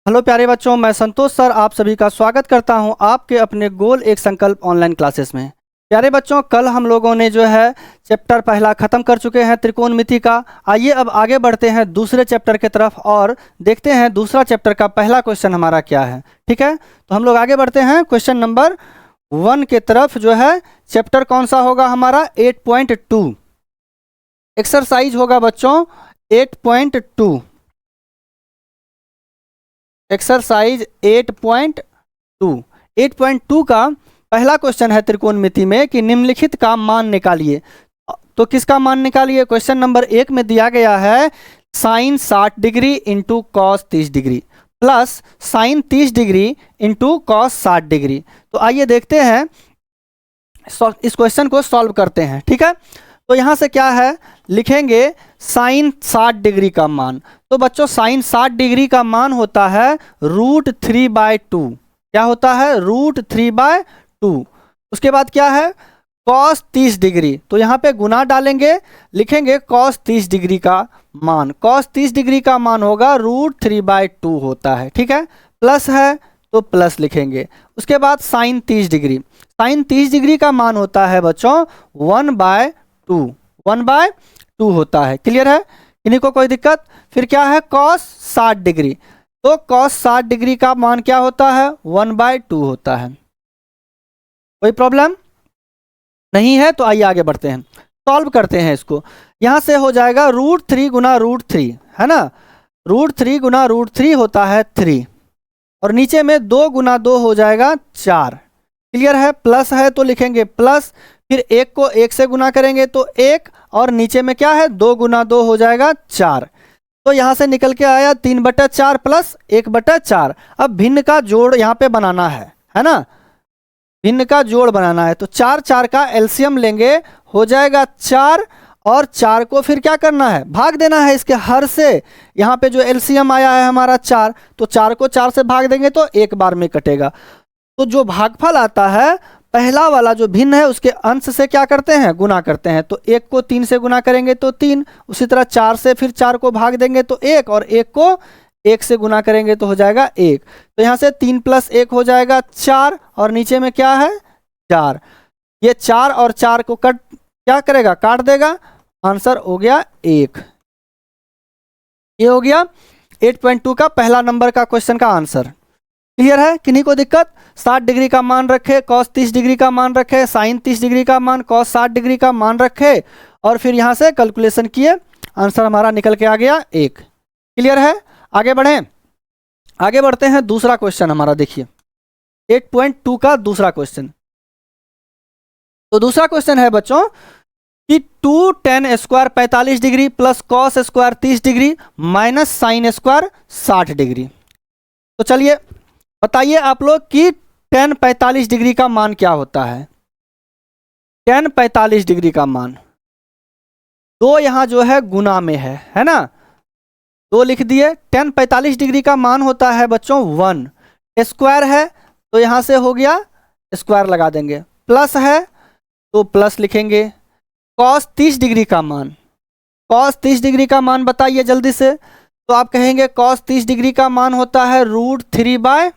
Hello प्यारे बच्चों, मैं संतोष सर आप सभी का स्वागत करता हूं आपके अपने गोल एक संकल्प ऑनलाइन क्लासेस में। प्यारे बच्चों, कल हम लोगों ने जो है चैप्टर पहला ख़त्म कर चुके हैं त्रिकोणमिति का। आइए अब आगे बढ़ते हैं दूसरे चैप्टर की तरफ और देखते हैं दूसरा चैप्टर का पहला क्वेश्चन हमारा क्या है। ठीक है, तो हम लोग आगे बढ़ते हैं क्वेश्चन नंबर 1 के तरफ। जो है चैप्टर कौन सा होगा हमारा 8.2 एक्सरसाइज होगा बच्चों 8.2 एक्सरसाइज 8.2 का पहला क्वेश्चन है त्रिकोणमिति में कि निम्नलिखित का मान निकालिए। तो किसका मान निकालिए? क्वेश्चन नंबर 1 में दिया गया है sine 60 degree into cos 30 degree plus sine 30 degree into cos 60 degree. तो आइए देखते हैं, इस क्वेश्चन को सॉल्व करते हैं। ठीक है, तो यहाँ से क्या है, लिखेंगे साइन 60 डिग्री का मान। तो बच्चों साइन 60 डिग्री का मान होता है √3/2। क्या होता है? √3/2। उसके बाद क्या है, कॉस 30 डिग्री। तो यहाँ पे गुना डालेंगे, लिखेंगे कॉस 30 डिग्री का मान। कॉस 30 डिग्री का मान होगा √3/2 होता है। ठीक है, प्लस है तो प्लस लिखेंगे। उसके बाद साइन 30 डिग्री। साइन 30 डिग्री का मान होता है बच्चों 1/2 होता है। क्लियर है? इन्हीं को कोई दिक्कत? फिर क्या है, कॉस 60 डिग्री। तो कॉस 60 डिग्री का मान क्या होता है? 1/2 होता है। कोई प्रॉब्लम नहीं है? तो आइए आगे बढ़ते हैं, सॉल्व करते हैं इसको। यहां से हो जाएगा √3 गुना √3, है ना। √3 गुना √3 होता है 3 और नीचे में 2 गुना 2 हो जाएगा 4। क्लियर है? प्लस है तो लिखेंगे प्लस, फिर 1 को 1 से गुना करेंगे तो 1 और नीचे में क्या है 2 गुना 2 हो जाएगा 4। तो यहाँ से निकल के आया 3/4 प्लस 1/4। अब भिन्न का जोड़ यहाँ पे बनाना है ना। भिन्न का जोड़ बनाना है तो 4 का एलसीएम लेंगे, हो जाएगा 4 और 4 को फिर क्या करना है, भाग देना है इसके हर से। यहाँ पे जो एलसीएम आया है हमारा 4, तो 4 को 4 से भाग देंगे तो एक बार में कटेगा। तो जो भागफल आता है पहला वाला जो भिन्न है उसके अंश से क्या करते हैं, गुना करते हैं। तो 1 को 3 से गुना करेंगे तो 3, उसी तरह 4 से फिर 4 को भाग देंगे तो 1 और 1 को 1 से गुना करेंगे तो हो जाएगा 1। तो यहाँ से 3 + 1 हो जाएगा 4 और नीचे में क्या है 4। ये 4 और 4 को क्या करेगा, काट देगा। आंसर हो गया 1। ये हो गया 8.2 का पहला नंबर का क्वेश्चन का आंसर। क्लियर है? किन्हीं को दिक्कत? 60 डिग्री का मान रखे, कॉस 30 डिग्री का मान रखे, साइन 30 डिग्री का मान, कॉस 60 डिग्री का मान रखे और फिर यहाँ से कैलकुलेशन किए, आंसर हमारा निकल के आ गया 1। क्लियर है? आगे बढ़ें, आगे बढ़ते हैं। दूसरा क्वेश्चन हमारा देखिए 8.2 का दूसरा क्वेश्चन। तो दूसरा क्वेश्चन है बच्चों कि 2 tan square 45 degree plus cos square 30 degree minus sine square 60 degree. तो चलिए बताइए आप लोग कि tan 45 डिग्री का मान क्या होता है। tan 45 डिग्री का मान, दो यहाँ जो है गुना में है ना, 2 लिख दिए। tan 45 डिग्री का मान होता है बच्चों 1। स्क्वायर है तो यहाँ से हो गया स्क्वायर लगा देंगे, प्लस है तो प्लस लिखेंगे। कॉस 30 डिग्री का मान, कॉस 30 डिग्री का मान बताइए जल्दी से। तो आप कहेंगे कॉस 30 डिग्री का मान होता है √3/2।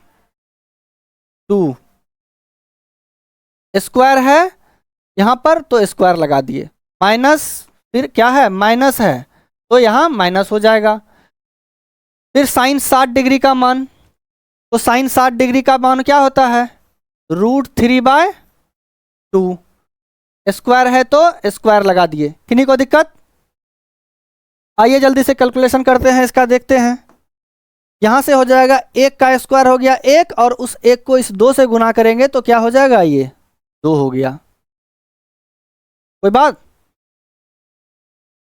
स्क्वायर है यहाँ पर तो स्क्वायर लगा दिए, माइनस फिर क्या है, माइनस है तो यहाँ माइनस हो जाएगा। फिर साइन 60 डिग्री का मान, तो साइन 60 डिग्री का मान क्या होता है √3/2। स्क्वायर है तो स्क्वायर लगा दिए। किन्हीं को दिक्कत? आइए जल्दी से कैलकुलेशन करते हैं इसका, देखते हैं। यहाँ से हो जाएगा 1 का स्क्वायर हो गया 1 और उस 1 को इस 2 से गुना करेंगे तो क्या हो जाएगा, ये 2 हो गया। कोई बात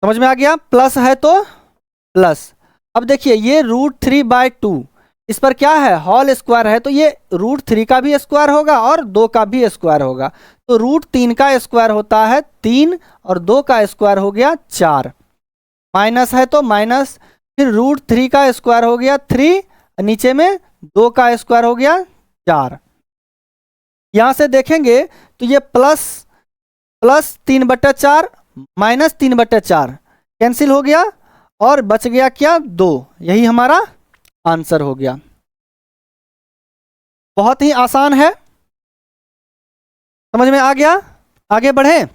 समझ में आ गया? प्लस है तो प्लस। अब देखिए ये √3/2, इस पर क्या है, होल स्क्वायर है तो ये √3 का भी स्क्वायर होगा और 2 का भी स्क्वायर होगा। तो √3 का स्क्वायर होता है 3 और 2 का स्क्वायर हो गया 4। माइनस है तो माइनस, फिर √3 का स्क्वायर हो गया 3, नीचे में 2 का स्क्वायर हो गया 4। यहाँ से देखेंगे तो ये प्लस 3/4 माइनस 3/4 कैंसिल हो गया और बच गया क्या, 2। यही हमारा आंसर हो गया। बहुत ही आसान है, समझ में आ गया। आगे बढ़े,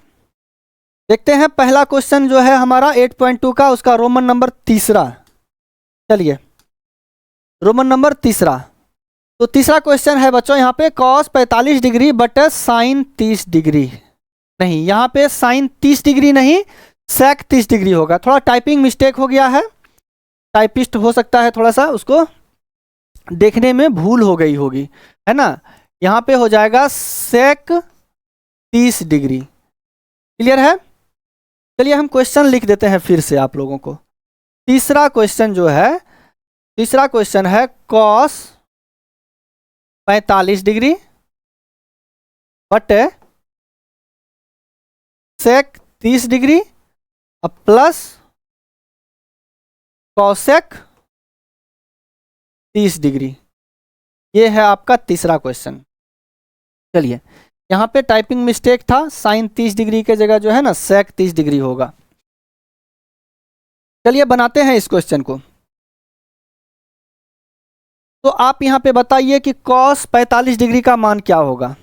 देखते हैं पहला क्वेश्चन जो है हमारा 8.2 का, उसका रोमन नंबर तीसरा। चलिए रोमन नंबर तीसरा। तो तीसरा क्वेश्चन है बच्चों यहाँ पे कॉस 45 डिग्री बट साइन 30 डिग्री। नहीं, यहाँ पे साइन 30 डिग्री नहीं, सेक 30 डिग्री होगा। थोड़ा टाइपिंग मिस्टेक हो गया है, टाइपिस्ट हो सकता है थोड़ा सा उसको देखने में भूल हो गई होगी, है ना। यहाँ पे हो जाएगा सेक 30 डिग्री। क्लियर है। चलिए हम क्वेश्चन लिख देते हैं फिर से आप लोगों को। तीसरा क्वेश्चन जो है, तीसरा क्वेश्चन है कॉस 45 डिग्री बट सेक 30 डिग्री अब प्लस कॉसेक 30 डिग्री। ये है आपका तीसरा क्वेश्चन। चलिए यहाँ पे टाइपिंग मिस्टेक था, साइन 30 डिग्री के जगह जो है ना सेक 30 डिग्री होगा। चलिए बनाते हैं इस क्वेश्चन को। तो आप यहाँ पे बताइए कि कॉस 45 डिग्री का मान क्या होगा।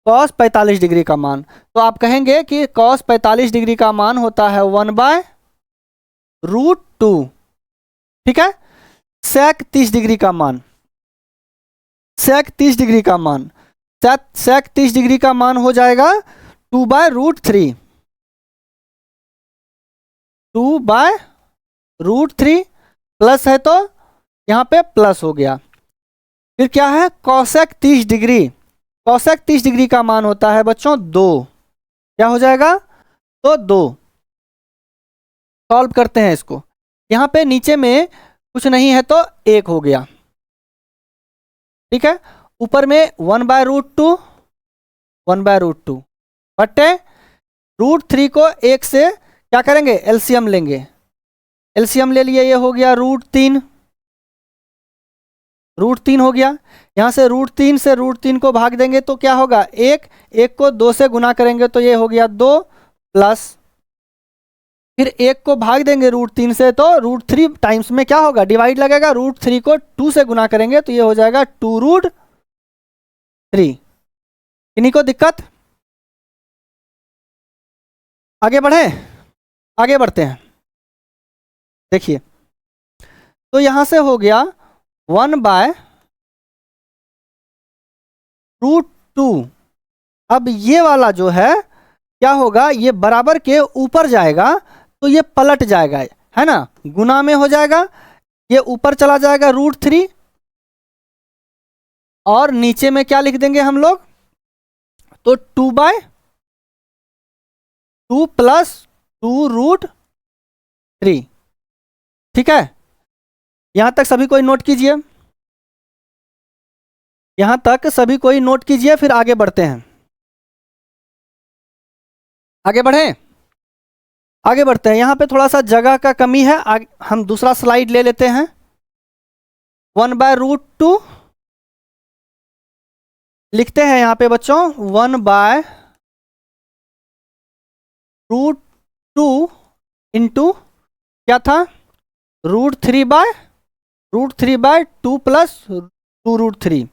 कॉस 45 डिग्री का मान, तो आप कहेंगे कि कॉस 45 डिग्री का मान होता है 1/√2। ठीक है। सेक 30 डिग्री का मान, सेक 30 डिग्री का मान, सेक 30 डिग्री का मान हो जाएगा 2/√3। 2/√3 प्लस है तो यहाँ पे प्लस हो गया। फिर क्या है कॉसेक 30 डिग्री, कॉसेक 30 डिग्री का मान होता है बच्चों 2। क्या हो जाएगा तो 2। सॉल्व करते हैं इसको। यहाँ पे नीचे में कुछ नहीं है तो 1 हो गया। ठीक है। ऊपर में 1/√2, 1/√2 बटे √3 को 1 से क्या करेंगे एलसीएम लेंगे। एलसीएम ले लिए, ये हो गया √3, √3 हो गया। यहाँ से √3 से √3 को भाग देंगे तो क्या होगा 1, 1 को 2 से गुना करेंगे तो ये हो गया 2 प्लस, फिर 1 को भाग देंगे √3 से तो √3 टाइम्स में क्या होगा डिवाइड लगेगा, √3 को 2 से गुना करेंगे तो ये हो जाएगा 2√3। इन्हीं को दिक्कत। आगे बढ़े, आगे बढ़ते हैं। देखिए तो यहां से हो गया 1/√2। अब ये वाला जो है क्या होगा, ये बराबर के ऊपर जाएगा तो ये पलट जाएगा, है ना, गुना में हो जाएगा, ये ऊपर चला जाएगा √3 और नीचे में क्या लिख देंगे हम लोग तो 2/2 प्लस 2√3। ठीक है। यहां तक सभी कोई नोट कीजिए, यहां तक सभी कोई नोट कीजिए, फिर आगे बढ़ते हैं। आगे बढ़ें, आगे बढ़ते हैं। यहां पे थोड़ा सा जगह का कमी है, हम दूसरा स्लाइड ले लेते हैं। 1/√2 लिखते हैं यहाँ पे बच्चों 1/√2 इंटू क्या था √3/2 प्लस 2√3,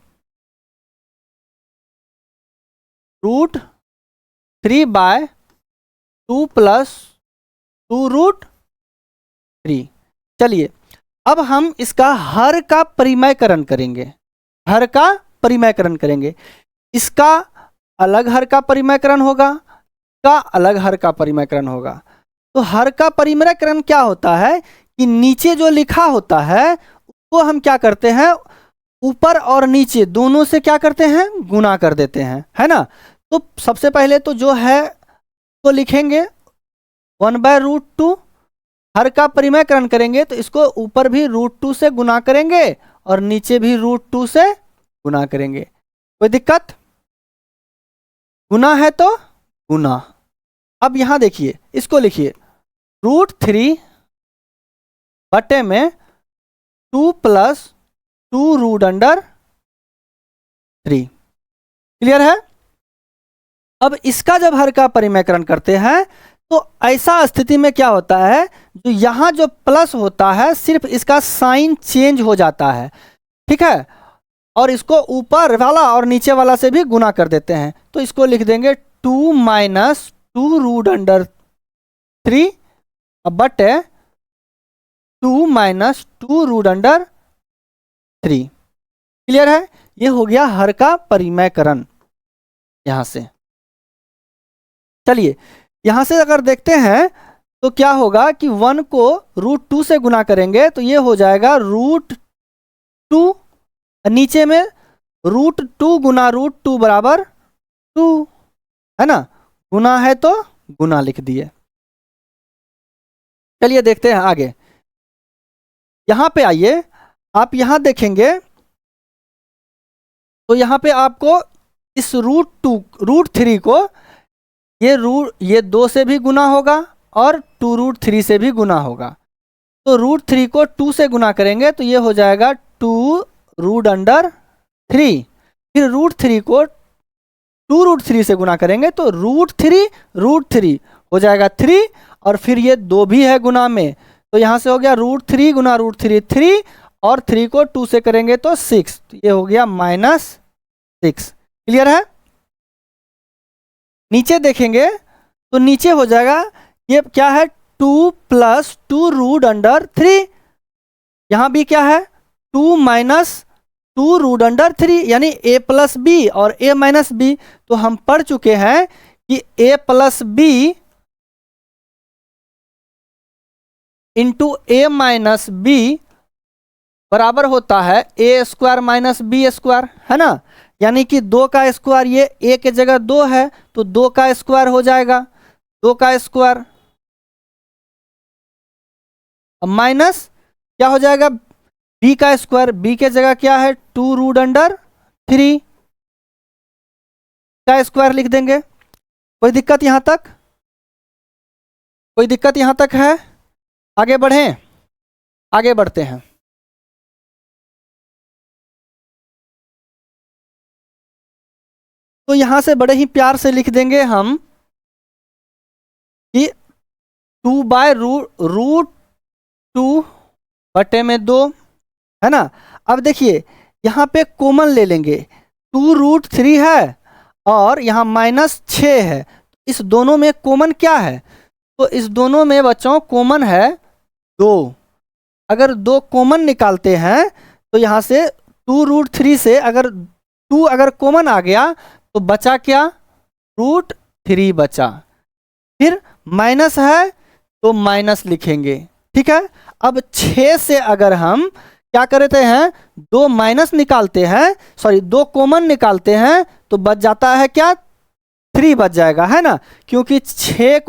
√3/2 प्लस 2√3। चलिए अब हम इसका हर का परिमयकरण करेंगे, हर का परिमयकरण करेंगे। इसका अलग हर का परिमयकरण होगा, का अलग हर का परिमयकरण होगा। तो हर का परिमयकरण क्या होता है कि नीचे जो लिखा होता है उसको हम क्या करते हैं ऊपर और नीचे दोनों से क्या करते हैं गुना कर देते हैं, है ना। तो सबसे पहले तो जो है तो लिखेंगे 1/√2, हर का परिमयकरण करेंगे तो इसको ऊपर भी √2 से गुना करेंगे और नीचे भी √2 से गुना करेंगे। कोई दिक्कत, गुना है तो गुना। अब यहां देखिए इसको लिखिए √3 बटे में 2 प्लस 2√3। क्लियर है। अब इसका जब हर का परिमयकरण करते हैं तो ऐसा स्थिति में क्या होता है, जो यहां जो प्लस होता है सिर्फ इसका साइन चेंज हो जाता है। ठीक है। और इसको ऊपर वाला और नीचे वाला से भी गुना कर देते हैं, तो इसको लिख देंगे 2 माइनस 2 रूट अंडर 3 बटे 2 माइनस 2 रूट अंडर 3। क्लियर है? ये हो गया हर का परिमयकरण। यहां से चलिए यहां से अगर देखते हैं तो क्या होगा कि 1 को √2 से गुना करेंगे तो ये हो जाएगा √2, नीचे में √2 गुना √2 बराबर 2, है ना? गुना है तो गुना लिख दिए। चलिए देखते हैं आगे। यहां पे आइए, आप यहां देखेंगे तो यहां पे आपको इस √3 को ये 2 से भी गुना होगा और 2√3 से भी गुना होगा। तो √3 को 2 से गुना करेंगे तो ये हो जाएगा 2 रूट अंडर 3। फिर √3 को 2√3 से गुना करेंगे तो √3 हो जाएगा 3, और फिर ये 2 भी है गुना में, तो यहाँ से हो गया √3 गुना √3 3, और 3 को 2 से करेंगे तो 6, तो ये हो गया -6। क्लियर है? नीचे देखेंगे तो नीचे हो जाएगा, ये क्या है 2 + 2 रूट अंडर 3, यहाँ भी क्या है 2 माइनस 2 रूट अंडर 3, यानी a + b और a - b। तो हम पढ़ चुके हैं कि a + b into a - b बराबर होता है a² - b², है ना? यानी कि 2 का स्क्वायर, ये a के जगह 2 है तो 2 का स्क्वायर हो जाएगा, 2 का स्क्वायर माइनस क्या हो जाएगा b का स्क्वायर, b के जगह क्या है 2 रूट अंडर 3 का स्क्वायर लिख देंगे। कोई दिक्कत यहां तक? कोई दिक्कत यहां तक है? आगे बढ़ें, आगे बढ़ते हैं। तो यहां से बड़े ही प्यार से लिख देंगे हम कि 2/√2 बटे में 2, है ना? अब देखिए यहाँ पे कॉमन ले लेंगे, 2√3 है और यहाँ -6 है, इस दोनों में कॉमन क्या है? तो इस दोनों में बच्चों कॉमन है 2। अगर 2 कॉमन निकालते हैं तो यहाँ से 2√3 से अगर 2 अगर कॉमन आ गया तो बचा क्या, √3 बचा। फिर माइनस है तो माइनस लिखेंगे, ठीक है? अब 6 से अगर हम क्या करते हैं, 2 माइनस निकालते हैं, सॉरी 2 कॉमन निकालते हैं तो बच जाता है क्या, 3 बच जाएगा, है ना? क्योंकि 6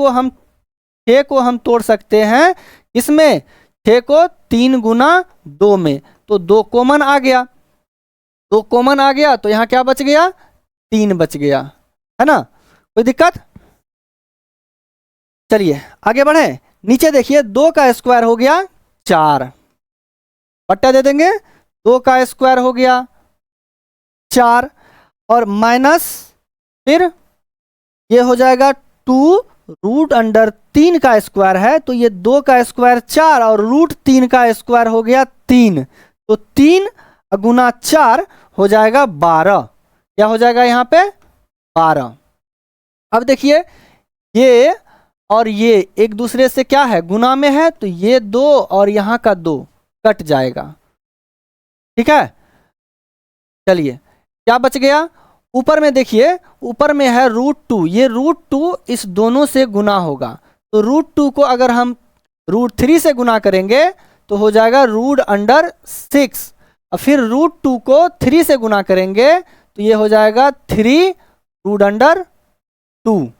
को हम तोड़ सकते हैं इसमें, 6 को 3 गुना 2 में, तो 2 कॉमन आ गया, 2 कॉमन आ गया तो यहाँ क्या बच गया, 3 बच गया, है ना? कोई दिक्कत? चलिए आगे बढ़े। नीचे देखिए 2 का स्क्वायर हो गया 4, पट्टा दे देंगे, 2 का स्क्वायर हो गया 4 और माइनस, फिर ये हो जाएगा 2 रूट अंडर 3 का स्क्वायर है, तो ये 2 का स्क्वायर 4 और √3 का स्क्वायर हो गया 3, तो 3 गुना 4 हो जाएगा 12। क्या हो जाएगा यहाँ पे, 12। अब देखिए ये और ये एक दूसरे से क्या है, गुना में है, तो ये 2 और यहाँ का 2 कट जाएगा, ठीक है? चलिए क्या बच गया, ऊपर में देखिए, ऊपर में है √2, ये √2 इस दोनों से गुना होगा, तो √2 को अगर हम √3 से गुना करेंगे तो हो जाएगा √6, और फिर √2 को 3 से गुना करेंगे तो ये हो जाएगा 3 √2।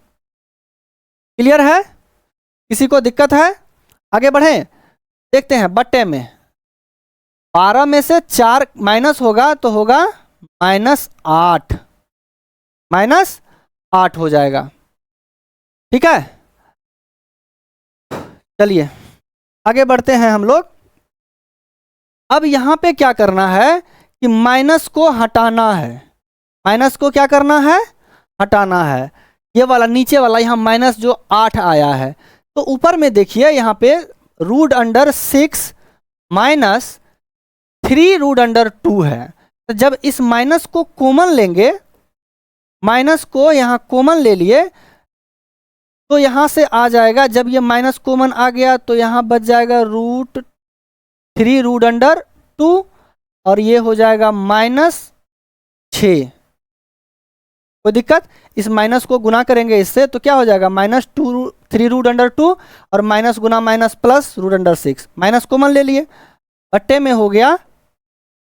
क्लियर है? किसी को दिक्कत है? आगे बढ़ें, देखते हैं बट्टे में। 12 में से 4 माइनस होगा तो होगा -8, -8 हो जाएगा, ठीक है? चलिए आगे बढ़ते हैं हम लोग। अब यहाँ पे क्या करना है कि माइनस को हटाना है, माइनस को क्या करना है, हटाना है। ये वाला नीचे वाला यहाँ माइनस जो 8 आया है, तो ऊपर में देखिए यहाँ पे √6 - 3 √2 है, तो जब इस माइनस को कॉमन लेंगे, माइनस को यहाँ कॉमन ले लिए, तो यहाँ से आ जाएगा, जब ये माइनस कॉमन आ गया तो यहाँ बच जाएगा √3√2 और ये हो जाएगा -6। कोई दिक्कत? इस माइनस को गुना करेंगे इससे तो क्या हो जाएगा, -3√2 और माइनस गुना माइनस प्लस √6। माइनस कॉमन ले लिए, बट्टे में हो गया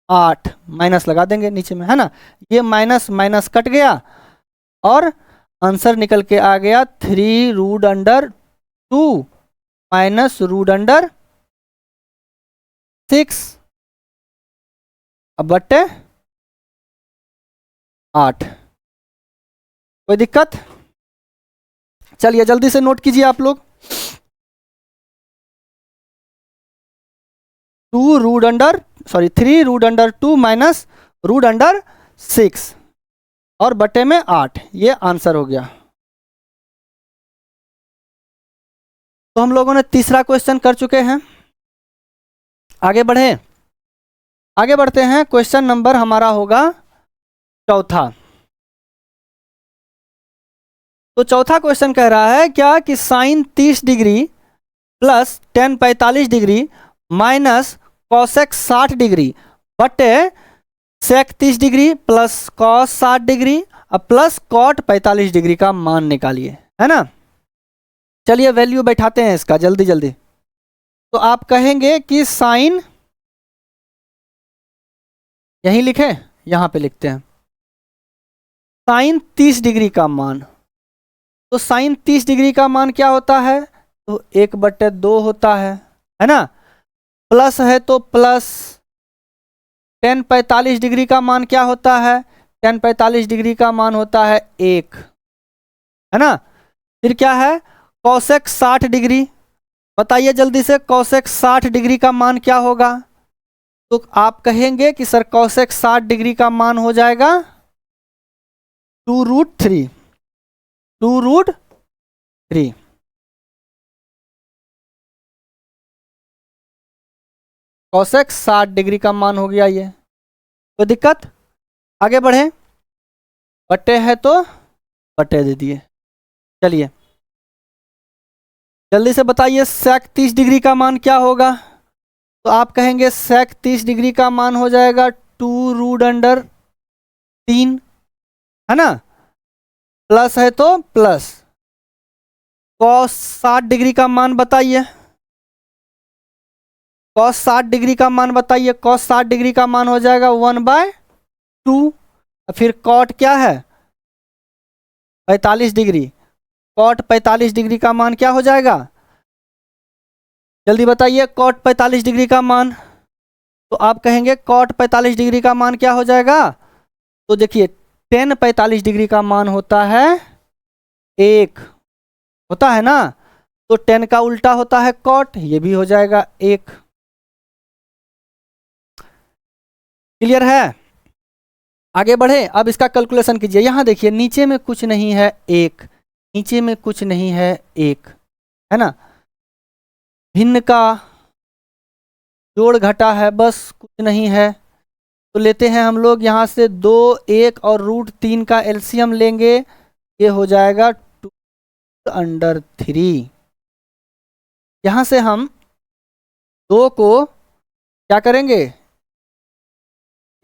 8, माइनस लगा देंगे नीचे में, है ना। ये माइनस माइनस कट गया और आंसर निकल के आ गया 3√2 माइनस √6 अब बट्टे 8। कोई दिक्कत? चलिए जल्दी से नोट कीजिए आप लोग। 3√2 माइनस √6 और बटे में 8, ये आंसर हो गया। तो हम लोगों ने तीसरा क्वेश्चन कर चुके हैं। आगे बढ़े, आगे बढ़ते हैं। क्वेश्चन नंबर हमारा होगा चौथा। तो चौथा क्वेश्चन कह रहा है क्या कि sine 30 degree plus tan 45 degree minus cosec 60 degree बटे sec 30 degree plus cos 60 degree और प्लस कॉट 45 डिग्री का मान निकालिए, है ना। चलिए वैल्यू बैठाते हैं इसका जल्दी जल्दी। तो आप कहेंगे कि साइन, यहीं लिखें, यहाँ पे लिखते हैं साइन 30 डिग्री का मान। तो साइन 30 डिग्री का मान क्या होता है, तो 1/2 होता है ना। प्लस है तो प्लस टेन 45 डिग्री का मान क्या होता है, टेन 45 डिग्री का मान होता है 1, है ना। फिर क्या है, कॉसेक 60 डिग्री, बताइए जल्दी से कॉसेक 60 डिग्री का मान क्या होगा। तो आप कहेंगे कि सर कॉसेक 60 डिग्री का मान हो जाएगा 2√3। कॉसेक 60 डिग्री का मान हो गया ये। कोई दिक्कत? आगे बढ़े, बट्टे है तो बट्टे दे दिए। चलिए जल्दी से बताइए सेक 30 डिग्री का मान क्या होगा। तो आप कहेंगे सेक 30 डिग्री का मान हो जाएगा 2√3, है ना। प्लस है तो प्लस कॉस 60 डिग्री का मान बताइए, कॉस 60 डिग्री का मान बताइए। कॉस 60 डिग्री का मान हो जाएगा 1/2। फिर कॉट क्या है 45 डिग्री, कॉट 45 डिग्री का मान क्या हो जाएगा, जल्दी बताइए कॉट 45 डिग्री का मान। तो आप कहेंगे कॉट 45 डिग्री का मान क्या हो जाएगा। तो देखिए टेन 45 डिग्री का मान होता है 1, होता है ना। तो टेन का उल्टा होता है कॉट, ये भी हो जाएगा 1। क्लियर है? आगे बढ़े, अब इसका कैलकुलेशन कीजिए। यहां देखिए नीचे में कुछ नहीं है 1, नीचे में कुछ नहीं है 1, है ना। भिन्न का जोड़ घटा है, बस कुछ नहीं है। तो लेते हैं हम लोग यहाँ से 2, 1 और √3 का एलसीएम लेंगे, ये हो जाएगा 2√3। यहाँ से हम 2 को क्या करेंगे,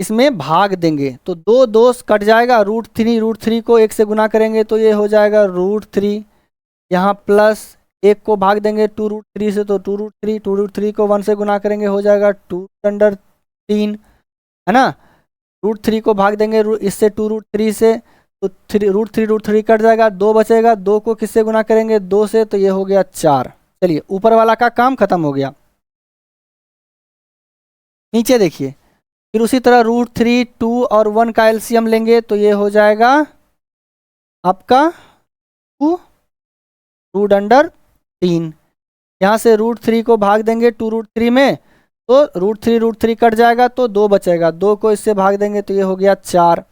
इसमें भाग देंगे तो 2 कट जाएगा। √3 को 1 से गुना करेंगे तो ये हो जाएगा √3। यहाँ प्लस 1 को भाग देंगे 2√3 से तो 2√3 को 1 से गुना करेंगे हो जाएगा 2√3, है ना। √3 को भाग देंगे इससे 2√3 से तो √3 कट जाएगा, 2 बचेगा। 2 को किससे गुना करेंगे 2 से, तो ये हो गया 4। चलिए ऊपर वाला का काम खत्म हो गया। नीचे देखिए, फिर उसी तरह √3, 2 और 1 का एलसीएम लेंगे तो ये हो जाएगा आपका 2√3। यहाँ से √3 को भाग देंगे 2√3 में तो √3 कट जाएगा तो 2 बचेगा। 2 को इससे भाग देंगे तो ये हो गया 4।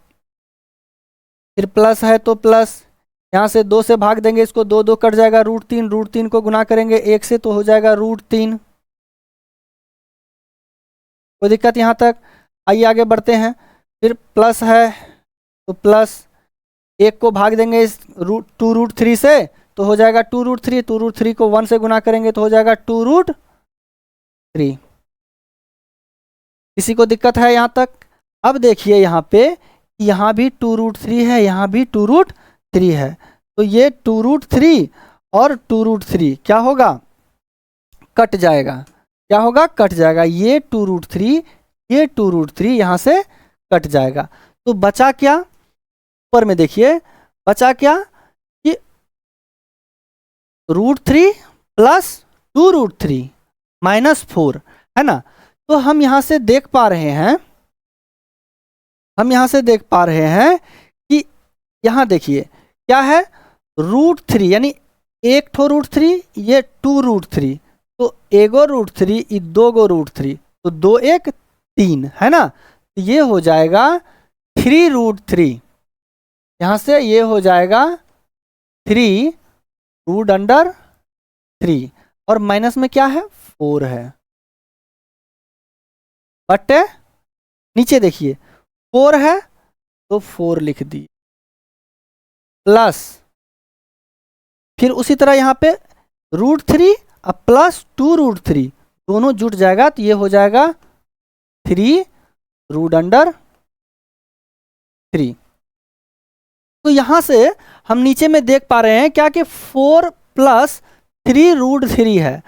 फिर प्लस है तो प्लस, यहाँ से 2 से भाग देंगे इसको, 2 कट जाएगा। √3 को गुना करेंगे 1 से तो हो जाएगा √3। कोई दिक्कत यहाँ तक? आइए आगे बढ़ते हैं। फिर प्लस है तो प्लस, एक को भाग देंगे इस 2√3 से तो हो जाएगा 2√3, 2√3 को 1 से गुना करेंगे तो हो जाएगा 2√3। किसी को दिक्कत है यहाँ तक? अब देखिए यहाँ पे, यहाँ भी 2√3 है, यहाँ भी 2√3 है, तो ये 2√3 और 2√3 क्या होगा? कट जाएगा। क्या होगा? कट जाएगा। ये 2√3, ये 2√3 यहाँ से कट जाएगा। तो बचा क्या? ऊपर में देखिए बचा क्या कि √3 प्लस 2√3 -4 है ना। तो हम यहाँ से देख पा रहे हैं, कि यहाँ देखिए क्या है, √3 यानी एक ठो √3, ये 2√3, तो एगो √3 ये दो गो √3, तो 2 1 3 है ना। तो ये हो जाएगा 3√3। यहाँ से ये हो जाएगा 3√3 और माइनस में क्या है? 4 है। बट नीचे देखिए 4 है तो 4 लिख दी, प्लस फिर उसी तरह यहाँ पे √3 और प्लस 2√3 दोनों जुट जाएगा तो ये हो जाएगा 3√3। तो यहाँ से हम नीचे में देख पा रहे हैं क्या कि 4 + 3√3 है,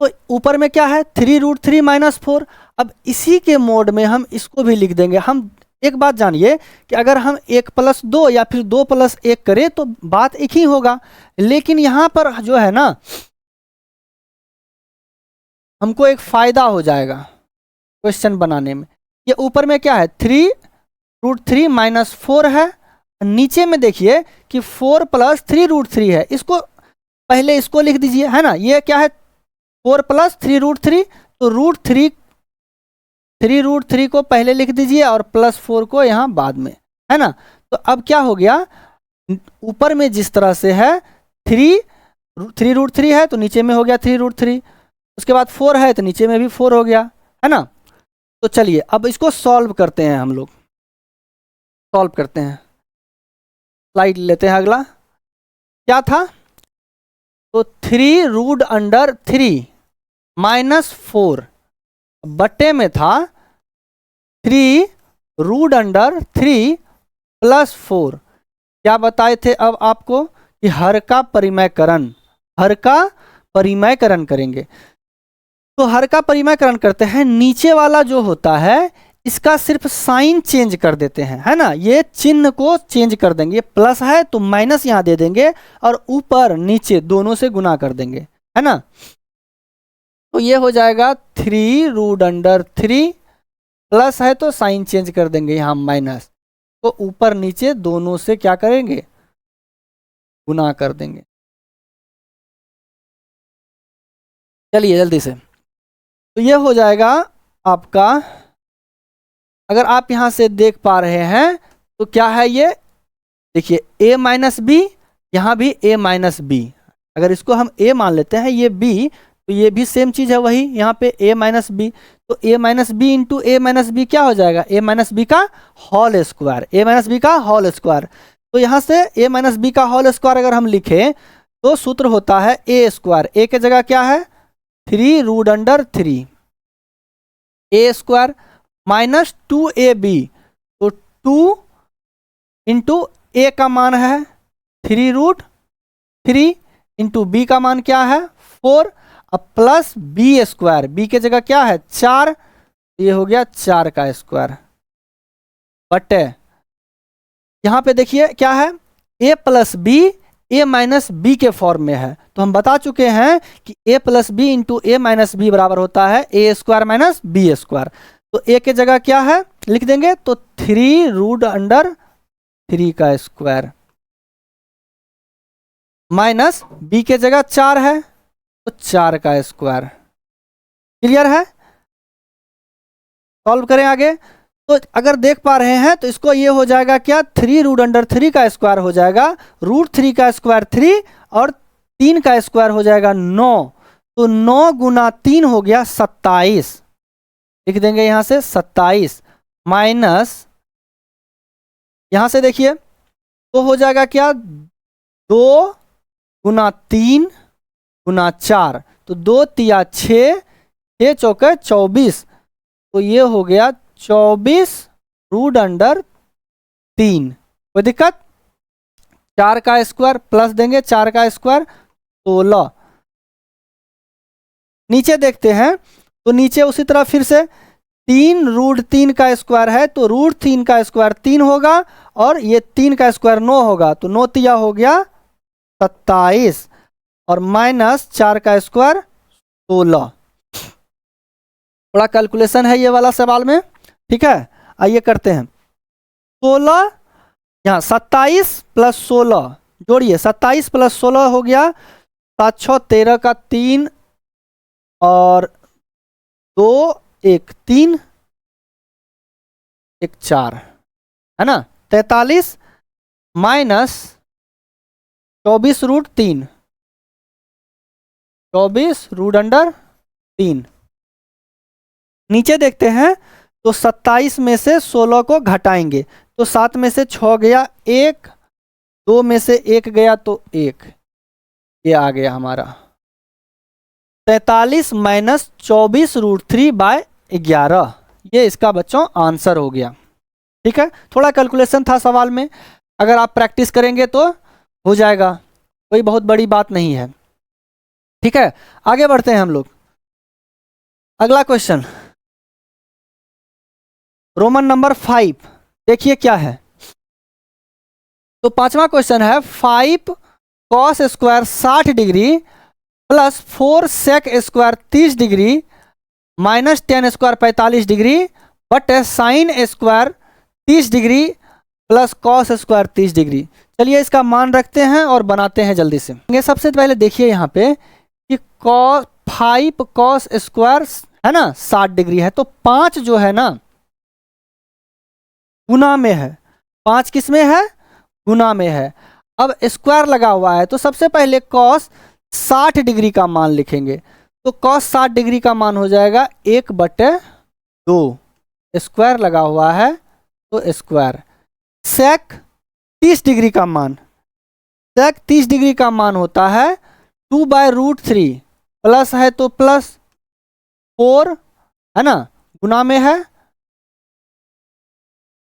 तो ऊपर में क्या है? 3√3 - 4। अब इसी के मोड में हम इसको भी लिख देंगे। हम एक बात जानिए कि अगर हम 1 + 2 या फिर 2 + 1 करें तो बात एक ही होगा, लेकिन यहाँ पर जो है ना, हमको एक फायदा हो जाएगा क्वेश्चन बनाने में। ये ऊपर में क्या है? 3√3 - 4 है, नीचे में देखिए कि 4 + 3√3 है। इसको पहले इसको लिख दीजिए, है ना। ये क्या है? 4 + 3√3, तो √3 को पहले लिख दीजिए और +4 को यहाँ बाद में, है ना। तो अब क्या हो गया? ऊपर में जिस तरह से है 3√3 है तो नीचे में हो गया 3√3, उसके बाद 4 है तो नीचे में भी 4 हो गया, है ना। तो चलिए अब इसको सॉल्व करते हैं, हम लोग सॉल्व करते हैं। स्लाइड लेते हैं अगला। क्या था? तो 3√3 -4 बटे में था 3√3 + 4। क्या बताए थे अब आपको कि हर का परिमयकरण करेंगे। तो हर का परिमयकरण करते हैं, नीचे वाला जो होता है इसका सिर्फ साइन चेंज कर देते हैं, है ना। ये चिन्ह को चेंज कर देंगे, प्लस है तो माइनस यहाँ दे देंगे और ऊपर नीचे दोनों से गुना कर देंगे, है ना। तो ये हो जाएगा 3√3, प्लस है तो साइन चेंज कर देंगे यहाँ माइनस, तो ऊपर नीचे दोनों से क्या करेंगे? गुना कर देंगे। चलिए जल्दी से, तो ये हो जाएगा आपका, अगर आप यहाँ से देख पा रहे हैं तो क्या है ये? देखिए a - b, यहाँ भी a - b, अगर इसको हम a मान लेते हैं, ये b, तो ये भी सेम चीज़ है, वही यहाँ पे a - b, तो a - b into a - b क्या हो जाएगा? a - b का होल स्क्वायर, तो यहाँ से a - b का होल स्क्वायर अगर हम लिखें तो सूत्र होता है a², a के जगह क्या है? 3√3 a² -2ab, तो 2 इंटू a का मान है 3√3 इंटू b का मान क्या है? 4, अब प्लस b², b के जगह क्या है? 4, ये हो गया 4 का स्क्वायर, बटे यहाँ पे देखिए क्या है? a + b a - b के फॉर्म में है, तो हम बता चुके हैं कि a + b into a - b बराबर होता है a² - b²। तो a के जगह क्या है लिख देंगे? तो 3√3 का स्क्वायर माइनस b के जगह 4 है तो 4 का स्क्वायर। क्लियर है? सॉल्व करें आगे। तो अगर देख पा रहे हैं तो इसको ये हो जाएगा क्या? 3√3 का स्क्वायर हो जाएगा, √3 का स्क्वायर 3 और 3 का स्क्वायर हो जाएगा 9, तो 9 × 3 हो गया 27, लिख देंगे यहाँ से 27 माइनस यहाँ से देखिए तो हो जाएगा क्या, 2 गुना 3 गुना 4, तो 2 तिया 6, 6 चौके 24, तो ये हो गया 24√3। कोई दिक्कत? 4 का स्क्वायर प्लस देंगे, 4 का स्क्वायर 16। नीचे देखते हैं तो नीचे उसी तरह फिर से 3√3 का स्क्वायर है, तो √3 का स्क्वायर 3 होगा और ये 3 का स्क्वायर 9 होगा, तो 9 तिया हो गया 27 और माइनस 4 का स्क्वायर 16। थोड़ा कैलकुलेशन है ये वाला सवाल में, ठीक है। आइए करते हैं। 16 यहाँ 27 प्लस 16 जोड़िए, 27 प्लस 16 हो गया 7 6 13 का 3 और 2 1 3 1 4 है ना, 43 माइनस 24√3, 24√3। नीचे देखते हैं तो 27 में से 16 को घटाएंगे, तो 7 में से 6 गया 1, 2 में से 1 गया तो 1, ये आ गया हमारा 43 माइनस 24√3/11। ये इसका बच्चों आंसर हो गया, ठीक है। थोड़ा कैलकुलेशन था सवाल में, अगर आप प्रैक्टिस करेंगे तो हो जाएगा, कोई बहुत बड़ी बात नहीं है, ठीक है। आगे बढ़ते हैं हम लोग। अगला क्वेश्चन रोमन नंबर 5, देखिए क्या है। तो 5वां क्वेश्चन है 5 cos square 60 degree plus 4 sec square 30 degree minus 10 square 45 degree बट sine square 30 degree plus cos square 30 degree. चलिए इसका मान रखते हैं और बनाते हैं जल्दी से। ये सबसे पहले देखिए यहाँ पे कि 5 कॉस स्क्वायर है ना 60 डिग्री है, तो 5 जो है ना गुना में है, 5 किस में है, गुना में है। अब स्क्वायर लगा हुआ है तो सबसे पहले कॉस 60 डिग्री का मान लिखेंगे, तो कॉस 60 डिग्री का मान हो जाएगा 1/2, स्क्वायर लगा हुआ है तो स्क्वायर। सेक 30 डिग्री का मान, सेक 30 डिग्री का मान होता है 2/√3, प्लस है तो प्लस 4 है ना, गुना में है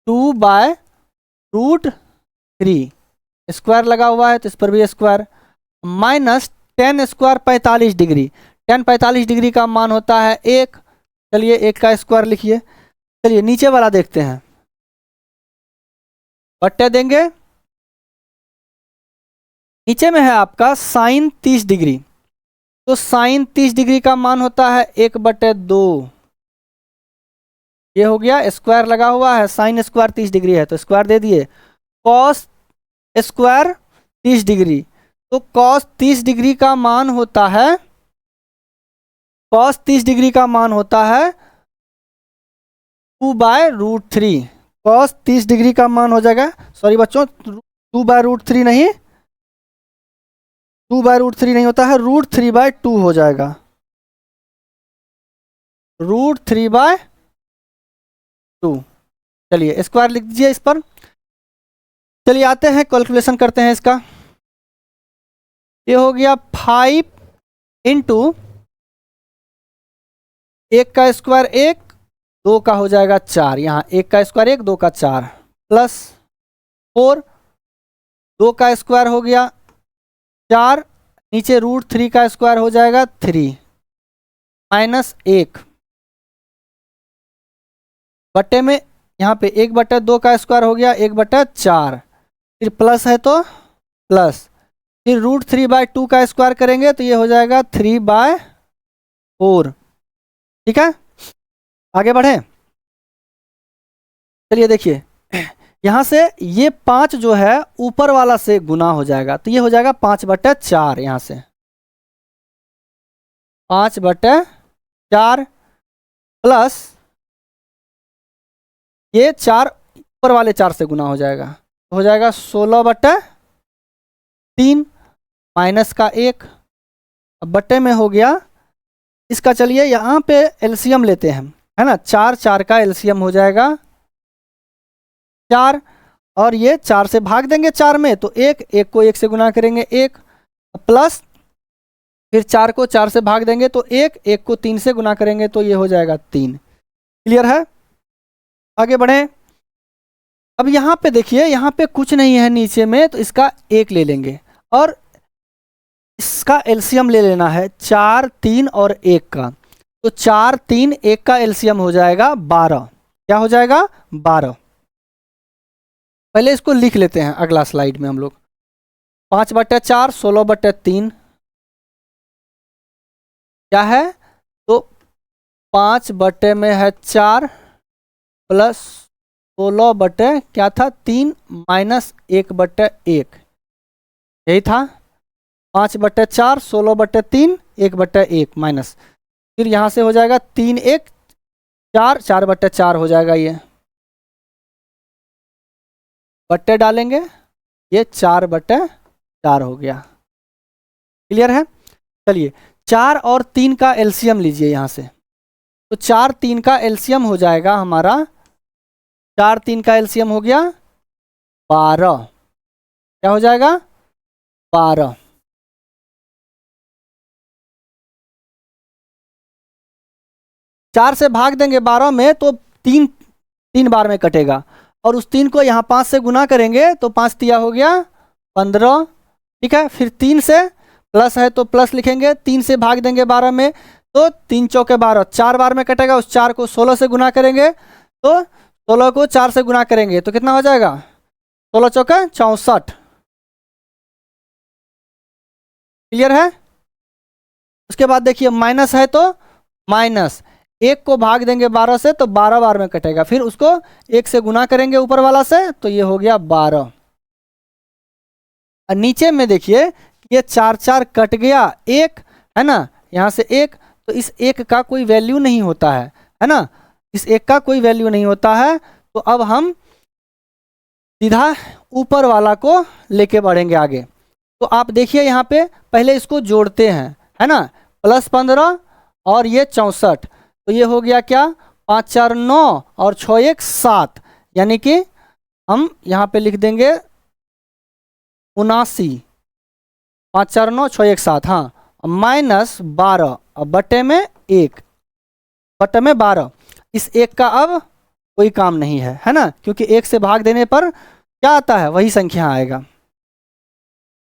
2/√3, स्क्वायर लगा हुआ है तो इस पर भी square, minus 10 square 45 degree, 10 45 degree का मान होता है 1, चलिए 1 का स्क्वायर लिखिए। चलिए नीचे वाला देखते हैं, बट्टे देंगे, नीचे में है आपका साइन 30 डिग्री, तो साइन 30 डिग्री का मान होता है 1/2, ये हो गया, स्क्वायर लगा हुआ है, साइन स्क्वायर 30 डिग्री है तो स्क्वायर दे दिए। कॉस स्क्वायर 30 डिग्री, तो कॉस 30 डिग्री का मान होता है, कॉस 30 डिग्री का मान होता है 2/√3, कॉस 30 डिग्री का मान हो जाएगा, सॉरी बच्चों 2/√3 नहीं, 2/√3 नहीं होता है, √3/2 हो जाएगा, √3/2। चलिए स्क्वायर लिख दीजिए इस पर। चलिए आते हैं कैलकुलेशन करते हैं इसका। ये हो गया 5 इंटू 1 का स्क्वायर 1, 2 का हो जाएगा 4, यहाँ 1 का स्क्वायर 1, 2 का 4, प्लस 4, 2 का स्क्वायर हो गया 4, नीचे √3 का स्क्वायर हो जाएगा 3, माइनस 1 बट्टे में यहाँ पे 1/2 का स्क्वायर हो गया 1/4, फिर प्लस है तो प्लस, फिर √3/2 का स्क्वायर करेंगे तो ये हो जाएगा 3/4, ठीक है। आगे बढ़े, चलिए देखिए यहाँ से ये 5 जो है ऊपर वाला से गुना हो जाएगा, तो ये हो जाएगा 5/4, यहाँ से 5/4 प्लस ये 4 ऊपर वाले 4 से गुना हो जाएगा, तो हो जाएगा 16/3 माइनस का 1, अब बट्टे में हो गया इसका। चलिए यहाँ पे एलसीएम लेते हैं, है ना, 4 4 का एलसीएम हो जाएगा 4, और ये 4 से भाग देंगे 4 में, तो 1, 1 को 1 से गुना करेंगे 1, प्लस फिर 4 को 4 से भाग देंगे तो 1, 1 को 3 से गुना करेंगे तो ये हो जाएगा 3। क्लियर है? आगे बढ़ें। अब यहाँ पे देखिए, यहाँ पे कुछ नहीं है नीचे में, तो इसका 1 ले लेंगे और इसका एलसीएम ले लेना है 4, 3 और 1 का। तो 4, 3, 1 का एलसीएम हो जाएगा 12। क्या हो जाएगा? 12। पहले इसको लिख लेते हैं अगला स्लाइड में हम लोग। 5/4 16/3 क्या है? तो 5 बटे में है 4 प्लस 16 बटे क्या था 3 माइनस 1/1, यही था। 5/4 16/3 1/1 माइनस, फिर यहाँ से हो जाएगा 3 1 4 4/4 हो जाएगा। ये बट्टे डालेंगे, ये 4/4 हो गया। क्लियर है? चलिए 4 और 3 का एलसीएम लीजिए यहाँ से। तो 4 3 का एलसीएम हो जाएगा हमारा, 4 3 का एलसीएम हो गया 12। क्या हो जाएगा? 12। चार से भाग देंगे 12 में तो 3 बार में कटेगा, और उस 3 को यहाँ 5 से गुना करेंगे तो 5 तिया हो गया 15। ठीक है, फिर 3 से प्लस है तो प्लस लिखेंगे, 3 से भाग देंगे 12 में तो 3 चौके 12, 4 बार में कटेगा। उस 4 को 16 से गुना करेंगे तो 16 को 4 से गुना करेंगे तो कितना हो जाएगा? 16 चौके 64। क्लियर है? उसके बाद देखिए माइनस है तो माइनस, 1 को भाग देंगे 12 से तो 12 बार में कटेगा, फिर उसको 1 से गुना करेंगे ऊपर वाला से तो ये हो गया 12। और नीचे में देखिए ये 4 4 कट गया, 1 है ना, यहाँ से 1, तो इस 1 का कोई वैल्यू नहीं होता है ना, इस 1 का कोई वैल्यू नहीं होता है। तो अब हम सीधा ऊपर वाला को लेके बढ़ेंगे आगे। तो आप देखिए यहाँ पे पहले इसको जोड़ते हैं, है ना, +15 और ये 64, तो ये हो गया क्या? 5 4 9 और 6 1 7, यानी कि हम यहाँ पे लिख देंगे 79। 5 4 9 6 1 7, हाँ, माइनस 12 और बटे में 1, बटे में 12। इस 1 का अब कोई काम नहीं है ना, क्योंकि 1 से भाग देने पर क्या आता है? वही संख्या आएगा।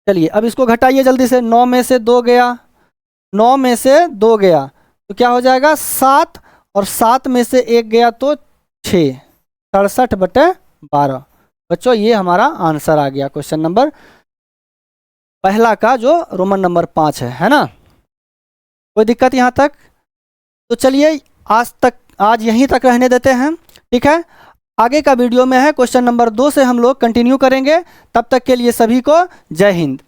चलिए अब इसको घटाइए जल्दी से। 9 में से 2 गया, 9 में से 2 गया तो क्या हो जाएगा? 7, और 7 में से 1 गया तो 6, 67/12। बच्चों ये हमारा आंसर आ गया क्वेश्चन नंबर पहला का, जो रोमन नंबर 5 है ना। कोई दिक्कत यहाँ तक? तो चलिए आज यहीं तक रहने देते हैं। ठीक है, आगे का वीडियो में है क्वेश्चन नंबर 2 से हम लोग कंटिन्यू करेंगे। तब तक के लिए सभी को जय हिंद।